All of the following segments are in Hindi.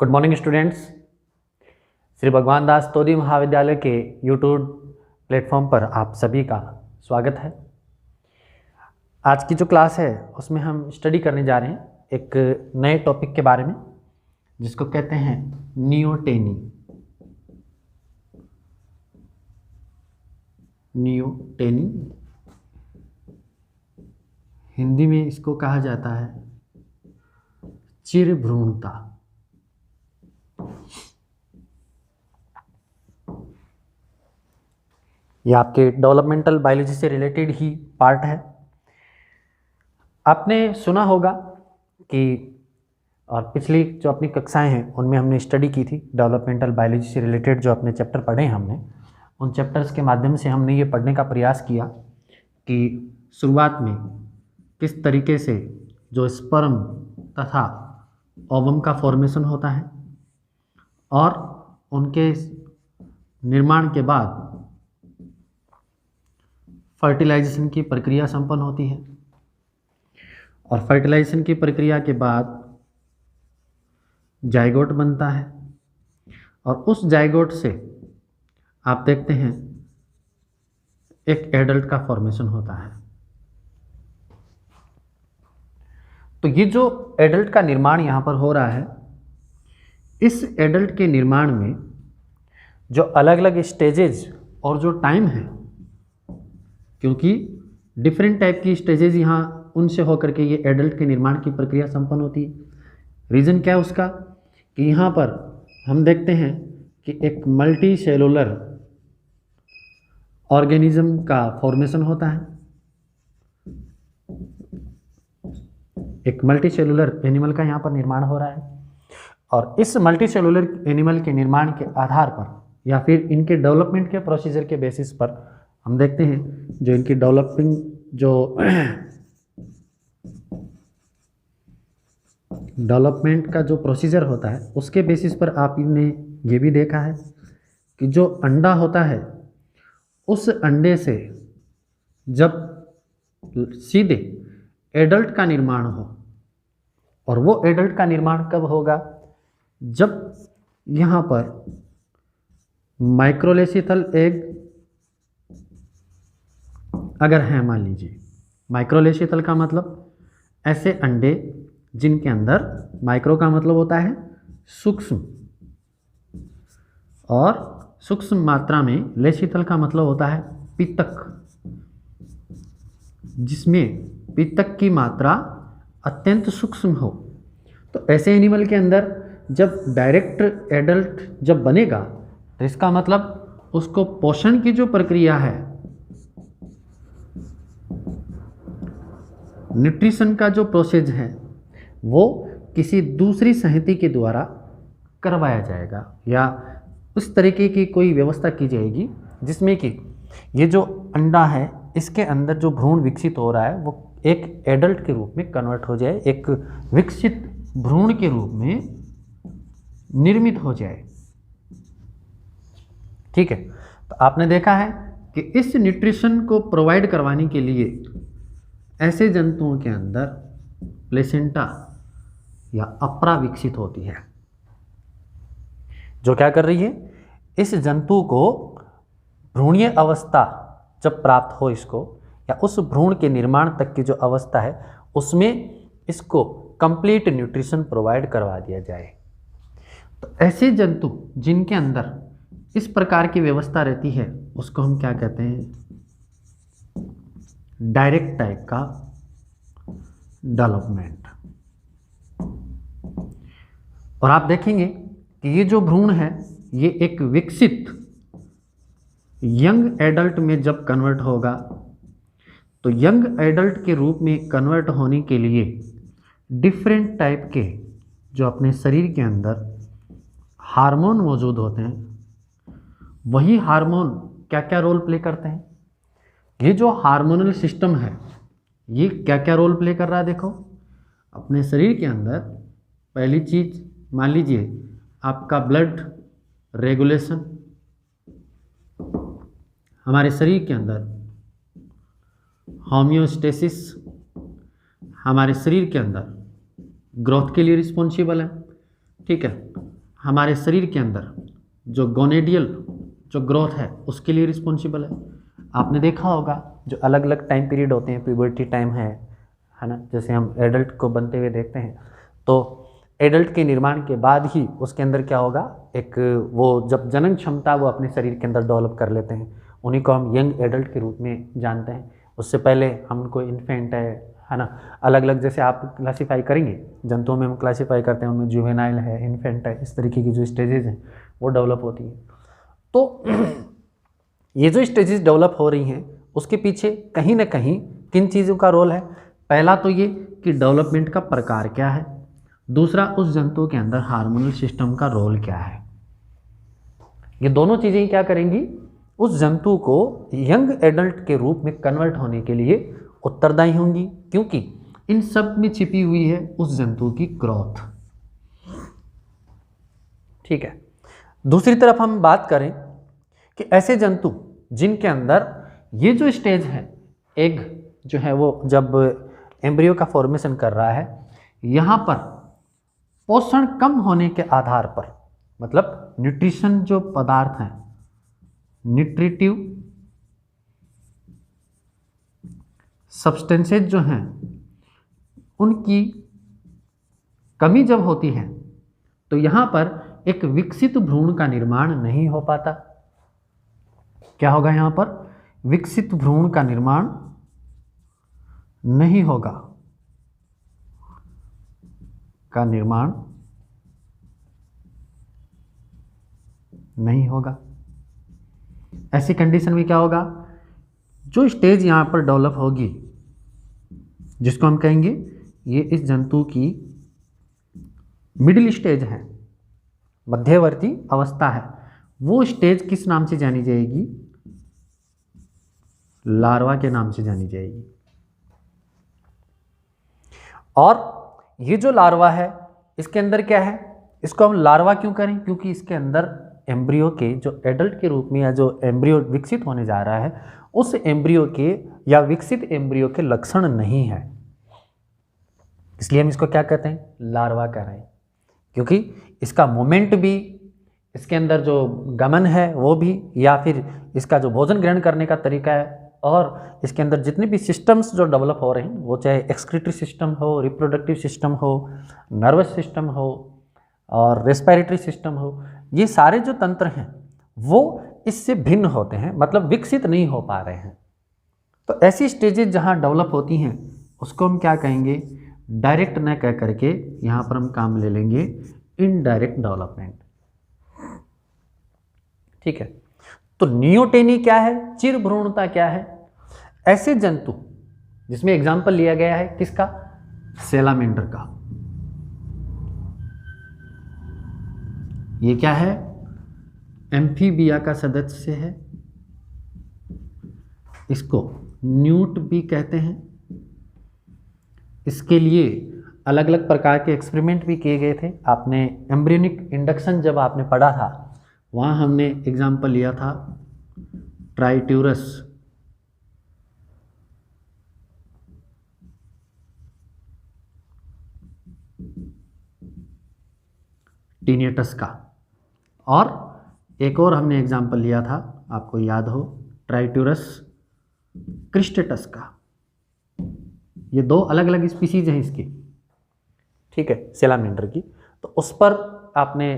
Good morning students. श्री भगवान दास तोदी महाविद्यालय के यूट्यूब प्लेटफॉर्म पर आप सभी का स्वागत है। आज की जो क्लास है उसमें हम स्टडी करने जा रहे हैं एक नए टॉपिक के बारे में जिसको कहते हैं नियोटेनी। नियोटेनी हिंदी में इसको कहा जाता है चिरभ्रूणता। ये आपके डेवलपमेंटल बायोलॉजी से रिलेटेड ही पार्ट है। आपने सुना होगा कि और पिछली जो अपनी कक्षाएं हैं उनमें हमने स्टडी की थी डेवलपमेंटल बायोलॉजी से रिलेटेड जो अपने चैप्टर पढ़े हैं हमने उन चैप्टर्स के माध्यम से हमने ये पढ़ने का प्रयास किया कि शुरुआत में किस तरीके से जो स्पर्म तथा ओवम का फॉर्मेशन होता है और उनके निर्माण के बाद फर्टिलाइजेशन की प्रक्रिया संपन्न होती है और फर्टिलाइजेशन की प्रक्रिया के बाद जाइगोट बनता है और उस जाइगोट से आप देखते हैं एक एडल्ट का फॉर्मेशन होता है। तो ये जो एडल्ट का निर्माण यहाँ पर हो रहा है, इस एडल्ट के निर्माण में जो अलग अलग स्टेजेज और जो टाइम है, क्योंकि डिफरेंट टाइप की स्टेजेज यहाँ उनसे होकर के ये एडल्ट के निर्माण की प्रक्रिया संपन्न होती है। रीज़न क्या है उसका कि यहाँ पर हम देखते हैं कि एक मल्टी सेलुलर ऑर्गेनिज्म का फॉर्मेशन होता है। एक मल्टी सेलुलर एनिमल का यहाँ पर निर्माण हो रहा है और इस मल्टी सेलुलर एनिमल के निर्माण के आधार पर या फिर इनके डेवलपमेंट के प्रोसीजर के बेसिस पर हम देखते हैं जो इनकी डेवलपिंग जो डेवलपमेंट का जो प्रोसीजर होता है उसके बेसिस पर आपने ये भी देखा है कि जो अंडा होता है उस अंडे से जब सीधे एडल्ट का निर्माण हो, और वो एडल्ट का निर्माण कब होगा, जब यहाँ पर माइक्रोलेसिथल एग अगर है, मान लीजिए माइक्रोलेसिथल का मतलब ऐसे अंडे जिनके अंदर माइक्रो का मतलब होता है सूक्ष्म और सूक्ष्म मात्रा में लेसिथल का मतलब होता है पित्तक, जिसमें पित्तक की मात्रा अत्यंत सूक्ष्म हो। तो ऐसे एनिमल के अंदर जब डायरेक्ट एडल्ट जब बनेगा तो इसका मतलब उसको पोषण की जो प्रक्रिया है, न्यूट्रिशन का जो प्रोसेस है, वो किसी दूसरी संहति के द्वारा करवाया जाएगा या उस तरीके की कोई व्यवस्था की जाएगी जिसमें कि ये जो अंडा है इसके अंदर जो भ्रूण विकसित हो रहा है वो एक एडल्ट के रूप में कन्वर्ट हो जाए, एक विकसित भ्रूण के रूप में निर्मित हो जाए। ठीक है, तो आपने देखा है कि इस न्यूट्रिशन को प्रोवाइड करवाने के लिए ऐसे जंतुओं के अंदर प्लेसेंटा या अप्रा विकसित होती है, जो क्या कर रही है, इस जंतु को भ्रूणीय अवस्था जब प्राप्त हो इसको या उस भ्रूण के निर्माण तक की जो अवस्था है उसमें इसको कंप्लीट न्यूट्रिशन प्रोवाइड करवा दिया जाए। तो ऐसे जंतु जिनके अंदर इस प्रकार की व्यवस्था रहती है उसको हम क्या कहते हैं, डायरेक्ट टाइप का डेवलपमेंट। और आप देखेंगे कि ये जो भ्रूण है ये एक विकसित यंग एडल्ट में जब कन्वर्ट होगा तो यंग एडल्ट के रूप में कन्वर्ट होने के लिए डिफरेंट टाइप के जो अपने शरीर के अंदर हार्मोन मौजूद होते हैं, वही हार्मोन क्या क्या रोल प्ले करते हैं। ये जो हार्मोनल सिस्टम है ये क्या क्या रोल प्ले कर रहा है, देखो अपने शरीर के अंदर पहली चीज मान लीजिए आपका ब्लड रेगुलेशन, हमारे शरीर के अंदर होम्योस्टेसिस, हमारे शरीर के अंदर ग्रोथ के लिए रिस्पॉन्सिबल है। ठीक है, हमारे शरीर के अंदर जो गोनेडियल जो ग्रोथ है उसके लिए रिस्पॉन्सिबल है। आपने देखा होगा जो अलग अलग टाइम पीरियड होते हैं, प्यूबर्टी टाइम है ना, जैसे हम एडल्ट को बनते हुए देखते हैं, तो एडल्ट के निर्माण के बाद ही उसके अंदर क्या होगा, एक वो जब जनन क्षमता वो अपने शरीर के अंदर डेवलप कर लेते हैं, उन्हीं को हम यंग एडल्ट के रूप में जानते हैं। उससे पहले हम उनको इन्फेंट है ना, अलग अलग जैसे आप क्लासीफाई करेंगे जंतुओं में हम क्लासीफाई करते हैं, उनमें जुवेनाइल है, इन्फेंट है, इस तरीके की जो स्टेजेस हैं वो डेवलप होती है। तो ये जो स्टेजेस डेवलप हो रही हैं उसके पीछे कहीं ना कहीं किन चीज़ों का रोल है। पहला तो ये कि डेवलपमेंट का प्रकार क्या है, दूसरा उस जंतु के अंदर हार्मोनल सिस्टम का रोल क्या है। ये दोनों चीज़ें क्या करेंगी, उस जंतु को यंग एडल्ट के रूप में कन्वर्ट होने के लिए उत्तरदायी होंगी, क्योंकि इन सब में छिपी हुई है उस जंतु की ग्रोथ। ठीक है। दूसरी तरफ हम बात करें कि ऐसे जंतु जिनके अंदर ये जो स्टेज है, एग जो है वो जब एम्ब्रियो का फॉर्मेशन कर रहा है, यहाँ पर पोषण कम होने के आधार पर, मतलब न्यूट्रिशन जो पदार्थ हैं, न्यूट्रिटिव सब्सटेंसेज जो हैं, उनकी कमी जब होती है तो यहाँ पर एक विकसित भ्रूण का निर्माण नहीं हो पाता। क्या होगा, यहाँ पर विकसित भ्रूण का निर्माण नहीं होगा, का निर्माण नहीं होगा। ऐसी कंडीशन में क्या होगा, जो स्टेज यहाँ पर डेवलप होगी जिसको हम कहेंगे ये इस जंतु की मिडिल स्टेज है, मध्यवर्ती अवस्था है, वो स्टेज किस नाम से जानी जाएगी, लार्वा के नाम से जानी जाएगी। और ये जो लार्वा है इसके अंदर क्या है, इसको हम लार्वा क्यों करें, क्योंकि इसके अंदर एम्ब्रियो के जो एडल्ट के रूप में या जो एम्ब्रियो विकसित होने जा रहा है उस एम्ब्रियो के या विकसित एम्ब्रियो के लक्षण नहीं है, इसलिए हम इसको क्या कहते हैं, लार्वा कह रहे हैं। क्योंकि इसका मूवमेंट भी, इसके अंदर जो गमन है वो भी, या फिर इसका जो भोजन ग्रहण करने का तरीका है, और इसके अंदर जितने भी सिस्टम्स जो डेवलप हो रहे हैं, वो चाहे एक्सक्रीटरी सिस्टम हो, रिप्रोडक्टिव सिस्टम हो, नर्वस सिस्टम हो और रेस्पिरेटरी सिस्टम हो, ये सारे जो तंत्र हैं वो इससे भिन्न होते हैं, मतलब विकसित नहीं हो पा रहे हैं। तो ऐसी स्टेजेस जहाँ डेवलप होती हैं उसको हम क्या कहेंगे, डायरेक्ट न कह करके यहाँ पर हम काम ले लेंगे इनडायरेक्ट डेवलपमेंट। ठीक है। तो नियोटेनी क्या है, चिर भ्रूणता क्या है, ऐसे जंतु जिसमें एग्जाम्पल लिया गया है किसका, सेलामेंडर का। ये क्या है, एम्फीबिया का सदस्य है, इसको न्यूट भी कहते हैं। इसके लिए अलग अलग प्रकार के एक्सपेरिमेंट भी किए गए थे। आपने एम्ब्रियोनिक इंडक्शन जब आपने पढ़ा था वहाँ हमने एग्जाम्पल लिया था ट्राइट्यूरस, टीनियटस का, और एक और हमने एग्जाम्पल लिया था, आपको याद हो, ट्राइट्यूरस क्रिस्टेटस का। ये दो अलग अलग स्पीसीज हैं इसकी, ठीक है, सेलामेंडर की। तो उस पर आपने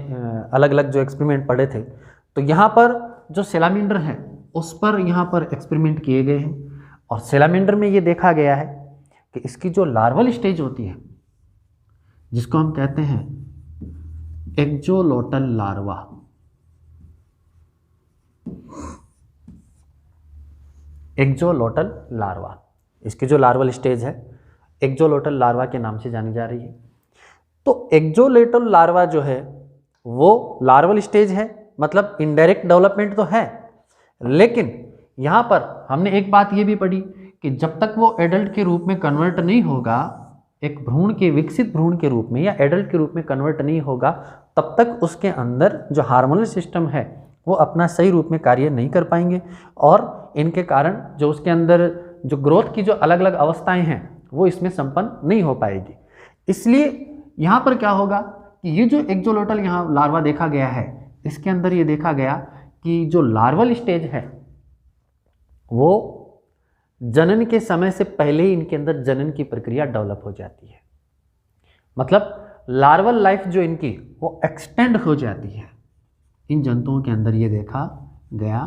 अलग अलग जो एक्सपेरिमेंट पढ़े थे, तो यहाँ पर जो सेलामेंडर है उस पर यहाँ पर एक्सपेरिमेंट किए गए हैं, और सेलामेंडर में ये देखा गया है कि इसकी जो लार्वल स्टेज होती है जिसको हम कहते हैं एक्जोलोटल लार्वा, एक्जोलोटल लार्वा, इसकी जो लार्वल स्टेज है एक्जोलोटल लार्वा के नाम से जानी जा रही है। तो एक्जोलोटल लार्वा जो है वो लार्वल स्टेज है, मतलब इनडायरेक्ट डेवलपमेंट तो है, लेकिन यहाँ पर हमने एक बात ये भी पढ़ी कि जब तक वो एडल्ट के रूप में कन्वर्ट नहीं होगा, एक भ्रूण के विकसित भ्रूण के रूप में या एडल्ट के रूप में कन्वर्ट नहीं होगा, तब तक उसके अंदर जो हार्मोनल सिस्टम है वो अपना सही रूप में कार्य नहीं कर पाएंगे, और इनके कारण जो उसके अंदर जो ग्रोथ की जो अलग अलग अवस्थाएं हैं वो इसमें संपन्न नहीं हो पाएगी। इसलिए यहाँ पर क्या होगा कि ये जो एक्सोलोटल यहाँ लार्वा देखा गया है, इसके अंदर ये देखा गया कि जो लार्वल स्टेज है वो जनन के समय से पहले ही इनके अंदर जनन की प्रक्रिया डेवलप हो जाती है। मतलब लार्वल लाइफ जो इनकी वो एक्सटेंड हो जाती है। इन जंतुओं के अंदर ये देखा गया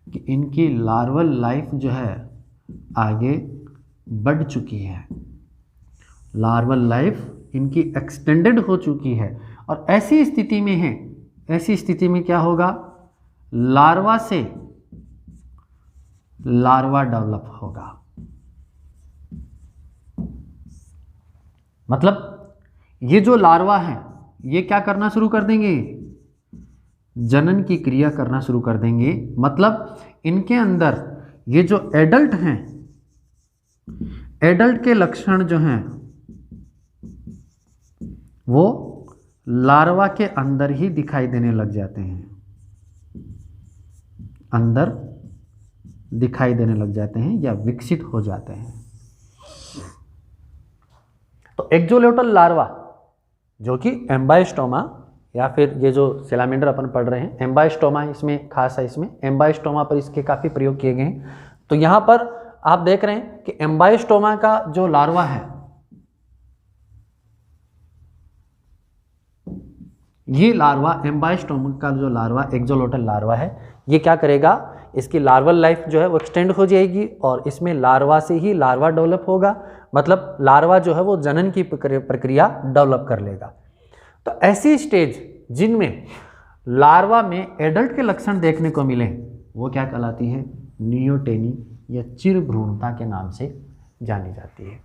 कि इनकी लार्वल लाइफ जो है आगे बढ़ चुकी है, लार्वल लाइफ इनकी एक्सटेंडेड हो चुकी है। और ऐसी स्थिति में है, ऐसी स्थिति में क्या होगा, लार्वा से लार्वा डेवलप होगा। मतलब ये जो लार्वा है ये क्या करना शुरू कर देंगे, जनन की क्रिया करना शुरू कर देंगे। मतलब इनके अंदर ये जो एडल्ट हैं, एडल्ट के लक्षण जो हैं वो लार्वा के अंदर ही दिखाई देने लग जाते हैं, अंदर दिखाई देने लग जाते हैं या विकसित हो जाते हैं। तो एक्सोलोटल लार्वा जो कि एम्बायोस्टोमा या फिर ये जो सैलामेंडर अपन पढ़ रहे हैं, एम्बायोस्टोमा इसमें खास है, इसमें एम्बायोस्टोमा पर इसके काफ़ी प्रयोग किए गए हैं। तो यहाँ पर आप देख रहे हैं कि एम्बायोस्टोमा का जो लार्वा है, ये लार्वा एम्बायोस्टोमा का जो लार्वा एक्सोलोटल लार्वा है, ये क्या करेगा, इसकी लार्वल लाइफ जो है वो एक्सटेंड हो जाएगी और इसमें लार्वा से ही लार्वा डेवलप होगा। मतलब लार्वा जो है वो जनन की प्रक्रिया डेवलप कर लेगा। तो ऐसी स्टेज जिनमें लार्वा में एडल्ट के लक्षण देखने को मिले वो क्या कहलाती है, नियोटेनी या चिर भ्रूणता के नाम से जानी जाती है।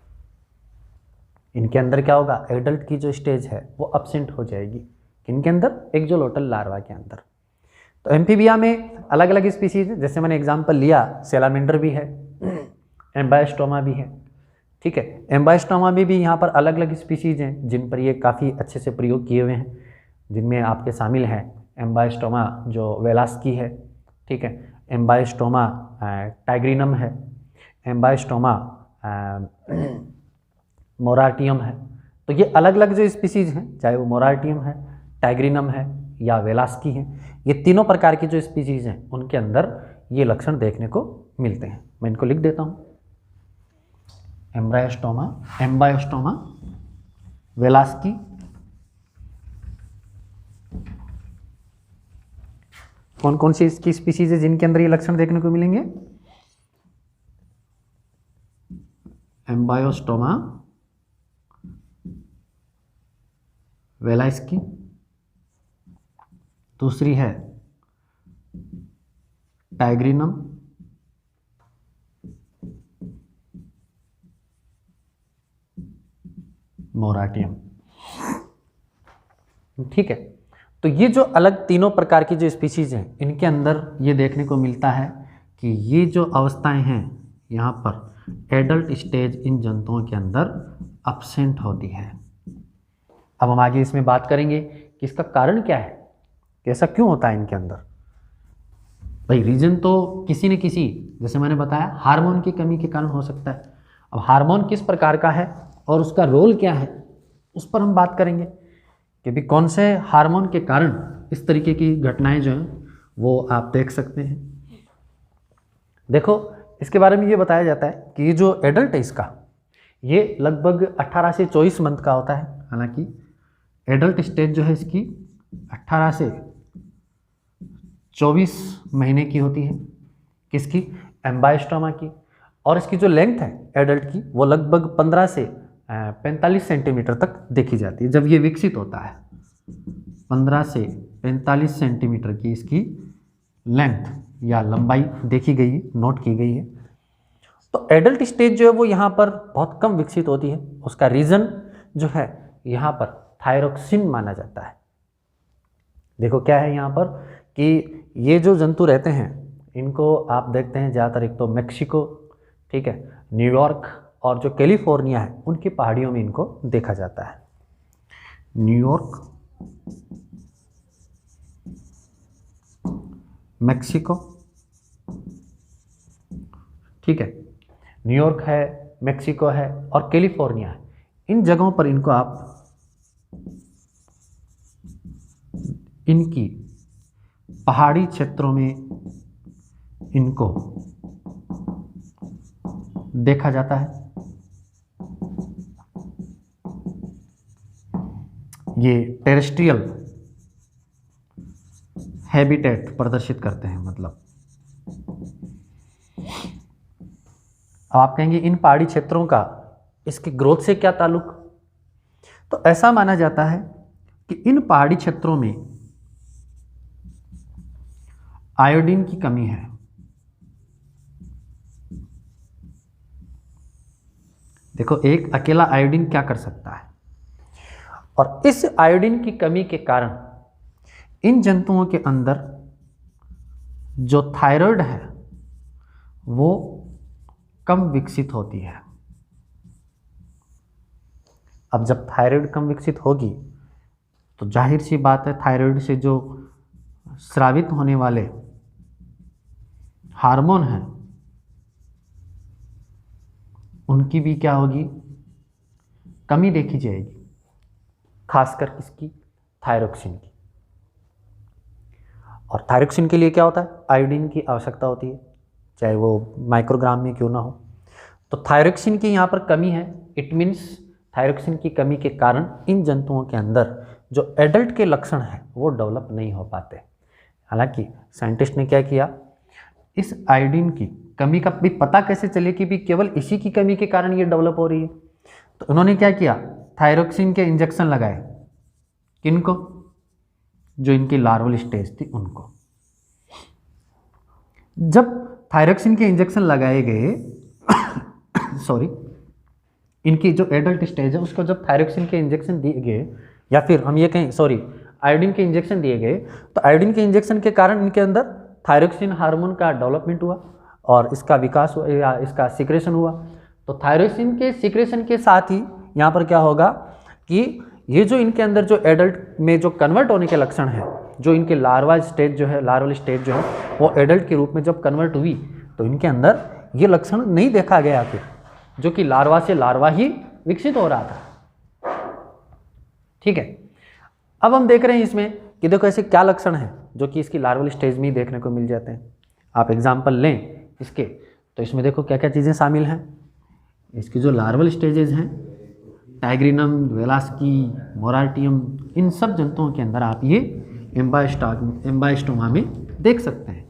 इनके अंदर क्या होगा, एडल्ट की जो स्टेज है वो अब्सेंट हो जाएगी। इनके अंदर एक्सोलोटल लार्वा के अंदर। तो एम्फीबिया में अलग अलग स्पीसीज, जैसे मैंने एग्जांपल लिया, सैलामेंडर भी है, एम्बायोस्टोमा भी है, ठीक है। एम्बायोस्टोमा में भी यहाँ पर अलग अलग स्पीसीज हैं जिन पर ये काफ़ी अच्छे से प्रयोग किए हुए हैं, जिनमें आपके शामिल हैं एम्बायोस्टोमा जो वेलास्की है, ठीक है, एम्बायोस्टोमा टाइग्रिनम है, एम्बायोस्टोमा मोराटियम है। तो ये अलग अलग जो स्पीसीज हैं, चाहे वो मोराटियम है, टाइग्रिनम है या वेलास्की है, ये तीनों प्रकार की जो स्पीसीज हैं उनके अंदर ये लक्षण देखने को मिलते हैं। मैं इनको लिख देता हूँ, एम्बायोस्टोमा, वेलास्की, कौन कौन सी इसकी स्पीसीज है जिनके अंदर ये लक्षण देखने को मिलेंगे, एम्बायोस्टोमा, वेलास्की, दूसरी है टाइग्रिनम, मोराटियम, ठीक है। तो ये जो अलग तीनों प्रकार की जो स्पीसीज हैं इनके अंदर ये देखने को मिलता है कि ये जो अवस्थाएं हैं यहाँ पर एडल्ट स्टेज इन जंतुओं के अंदर अब्सेंट होती है। अब हम आगे इसमें बात करेंगे कि इसका कारण क्या है, कि ऐसा क्यों होता है इनके अंदर। भाई रीजन तो किसी न किसी, जैसे मैंने बताया, हार्मोन की कमी के कारण हो सकता है। अब हार्मोन किस प्रकार का है और उसका रोल क्या है उस पर हम बात करेंगे कि भी कौन से हार्मोन के कारण इस तरीके की घटनाएं जो हैं वो आप देख सकते हैं। देखो इसके बारे में ये बताया जाता है कि ये जो एडल्ट है इसका, ये लगभग 18 से 24 मंथ का होता है। हालांकि एडल्ट स्टेज जो है इसकी 18 से 24 महीने की होती है, किसकी, एम्बायोस्टोमा की। और इसकी जो लेंथ है एडल्ट की वो लगभग 15 से 45 सेंटीमीटर तक देखी जाती है जब ये विकसित होता है। 15 से 45 सेंटीमीटर की इसकी लेंथ या लंबाई देखी गई, नोट की गई है। तो एडल्ट स्टेज जो है वो यहाँ पर बहुत कम विकसित होती है। उसका रीज़न जो है यहाँ पर थायरोक्सिन माना जाता है। देखो क्या है यहाँ पर कि ये जो जंतु रहते हैं इनको आप देखते हैं ज़्यादातर, एक तो मेक्सिको, ठीक है, न्यूयॉर्क और जो कैलिफोर्निया है उनकी पहाड़ियों में इनको देखा जाता है। न्यूयॉर्क, मेक्सिको, ठीक है, न्यूयॉर्क है, मेक्सिको है और कैलिफोर्निया है। इन जगहों पर इनको आप इनकी पहाड़ी क्षेत्रों में इनको देखा जाता है। ये टेरेस्ट्रियल हैबिटेट प्रदर्शित करते हैं। मतलब अब आप कहेंगे इन पहाड़ी क्षेत्रों का इसके ग्रोथ से क्या ताल्लुक? तो ऐसा माना जाता है कि इन पहाड़ी क्षेत्रों में आयोडीन की कमी है। देखो, एक अकेला आयोडीन क्या कर सकता है, और इस आयोडीन की कमी के कारण इन जंतुओं के अंदर जो थायराइड है वो कम विकसित होती है। अब जब थायराइड कम विकसित होगी तो जाहिर सी बात है थायराइड से जो स्रावित होने वाले हार्मोन हैं उनकी भी क्या होगी, कमी देखी जाएगी, खासकर किसकी, थायरोक्सिन की। और थायरोक्सिन के लिए क्या होता है, आयोडीन की आवश्यकता होती है, चाहे वो माइक्रोग्राम में क्यों ना हो। तो थायरोक्सिन की यहाँ पर कमी है, इट मीन्स थायरोक्सिन की कमी के कारण इन जंतुओं के अंदर जो एडल्ट के लक्षण हैं वो डेवलप नहीं हो पाते। हालांकि साइंटिस्ट ने क्या किया, इस आयोडीन की कमी का भी पता कैसे चले कि भी केवल इसी की कमी के कारण ये डेवलप हो रही है, तो उन्होंने क्या किया, थायरोक्सिन के इंजेक्शन लगाए। किनको? जो इनकी लार्वल स्टेज थी उनको। जब थायरोक्सिन के इंजेक्शन लगाए गए सॉरी, इनकी जो एडल्ट स्टेज है उसको जब थायरोक्सिन के इंजेक्शन दिए गए, या फिर हम ये कहें सॉरी आयोडीन के इंजेक्शन दिए गए, तो आयोडीन के इंजेक्शन के कारण इनके अंदर थायरोक्सिन हार्मोन का डेवलपमेंट हुआ और इसका विकास हुआ या इसका सिक्रेशन हुआ। तो थायरोक्सिन के सिक्रेशन के साथ ही यहाँ पर क्या होगा कि ये जो इनके अंदर जो एडल्ट में जो कन्वर्ट होने के लक्षण हैं, जो इनके लार्वा स्टेज जो है, लार्वल स्टेज जो है वो एडल्ट के रूप में जब कन्वर्ट हुई तो इनके अंदर ये लक्षण नहीं देखा गया फिर, जो कि लार्वा से लार्वा ही विकसित हो रहा था। ठीक है, अब हम देख रहे हैं इसमें कि देखो ऐसे क्या लक्षण हैं जो कि इसकी लार्वल स्टेज में ही देखने को मिल जाते हैं। आप एग्जाम्पल लें इसके, तो इसमें देखो क्या क्या चीज़ें शामिल हैं। इसकी जो लार्वल स्टेजेज हैं, टाइग्रिनम, वेलास्की, मोराटियम, इन सब जंतुओं के अंदर आप ये एम्बाइस्टोमा में देख सकते हैं।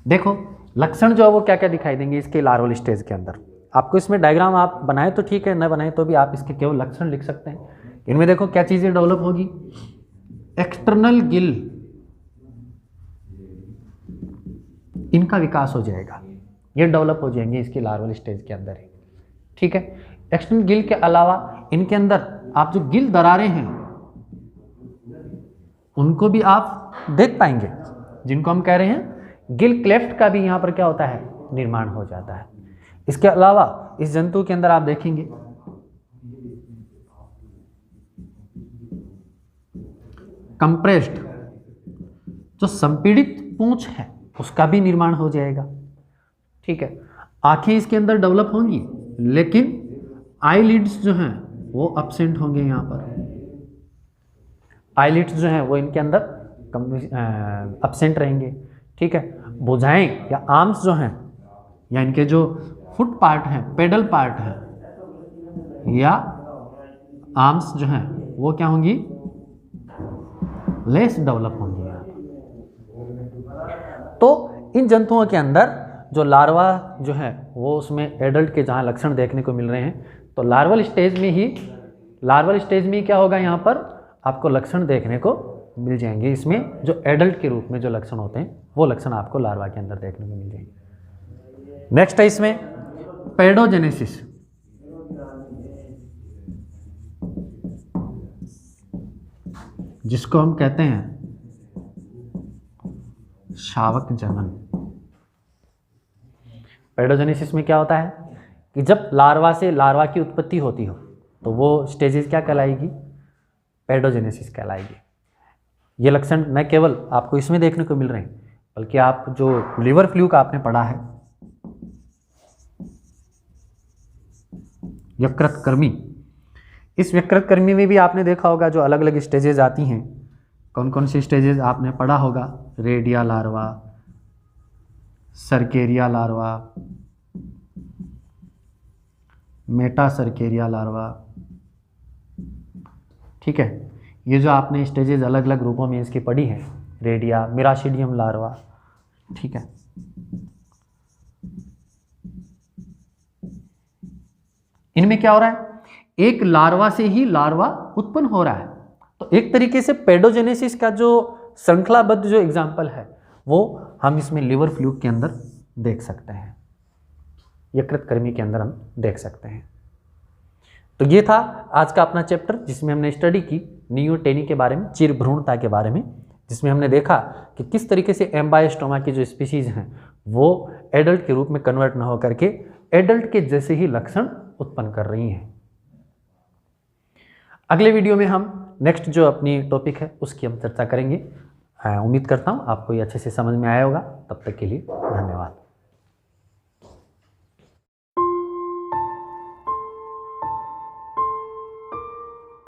देखो लक्षण जो है वो क्या क्या दिखाई देंगे इसके लार्वल स्टेज के अंदर। आपको इसमें डायग्राम आप बनाए तो ठीक है, न बनाए तो भी आप इसके केवल लक्षण लिख सकते हैं। इनमें देखो क्या चीज़ें डेवलप होगी, एक्सटर्नल गिल, इनका विकास हो जाएगा, ये डेवलप हो जाएंगे इसके लार्वल स्टेज के अंदर ही। ठीक है, एक्सटर्नल गिल के अलावा इनके अंदर आप जो गिल दरारें हैं उनको भी आप देख पाएंगे, जिनको हम कह रहे हैं गिल क्लेफ्ट का भी यहाँ पर क्या होता है, निर्माण हो जाता है। इसके अलावा इस जंतु के अंदर आप देखेंगे कंप्रेस्ड, जो संपीड़ित पूंछ है उसका भी निर्माण हो जाएगा। ठीक है, आंखें इसके अंदर डेवलप होंगी, लेकिन आईलिड्स जो हैं वो अब्सेंट होंगे। यहाँ पर आईलिड्स जो हैं वो इनके अंदर अब्सेंट रहेंगे। ठीक है, भुजाएं या आर्म्स जो हैं या इनके जो फुट पार्ट हैं, पेडल पार्ट हैं या आर्म्स जो हैं वो क्या होंगी, लेस डेवलप होंगी। तो इन जंतुओं के अंदर जो लार्वा जो है वो उसमें एडल्ट के जहाँ लक्षण देखने को मिल रहे हैं, तो लार्वल स्टेज में ही क्या होगा, यहाँ पर आपको लक्षण देखने को मिल जाएंगे। इसमें जो एडल्ट के रूप में जो लक्षण होते हैं वो लक्षण आपको लार्वा के अंदर देखने को मिल जाएंगे। नेक्स्ट है इसमें पेडोजेनेसिस। जिसको हम कहते हैं शावक जनन। पेडोजेनेसिस में क्या होता है कि जब लार्वा से लार्वा की उत्पत्ति होती हो तो वो स्टेजेस क्या कहलाएगी, पेडोजेनेसिस कहलाएगी। ये लक्षण न केवल आपको इसमें देखने को मिल रहे हैं, बल्कि आप जो लिवर फ्लू का आपने पढ़ा है, यकृत कर्मी, इस यकृत कर्मी में भी आपने देखा होगा जो अलग अलग स्टेजेस आती हैं, कौन कौन सी स्टेजेस आपने पढ़ा होगा? Redia larva, cercaria larva, metacercaria larva, ठीक है। ये जो आपने स्टेजेस अलग अलग रूपों में इसकी पढ़ी है, रेडिया, मिराशिडियम लार्वा, ठीक है। इनमें क्या हो रहा है? एक लार्वा से ही लार्वा उत्पन्न हो रहा है। तो एक तरीके से पेडोजेनेसिस का जो श्रृंखलाबद्ध जो एग्जाम्पल है वो हम इसमें लिवर फ्लूक के अंदर देख सकते हैं, यकृत कृमि के अंदर हम देख सकते हैं। तो ये था आज का अपना चैप्टर जिसमें हमने स्टडी की नियोटेनी के बारे में, चिर भ्रूणता के बारे में, जिसमें हमने देखा कि किस तरीके से एम्बायोस्टोमा की जो स्पीशीज हैं वो एडल्ट के रूप में कन्वर्ट ना होकर के एडल्ट के जैसे ही लक्षण उत्पन्न कर रही हैं। अगले वीडियो में हम नेक्स्ट जो अपनी टॉपिक है उसकी हम चर्चा करेंगे। उम्मीद करता हूँ आपको ये अच्छे से समझ में आया होगा। तब तक के लिए धन्यवाद।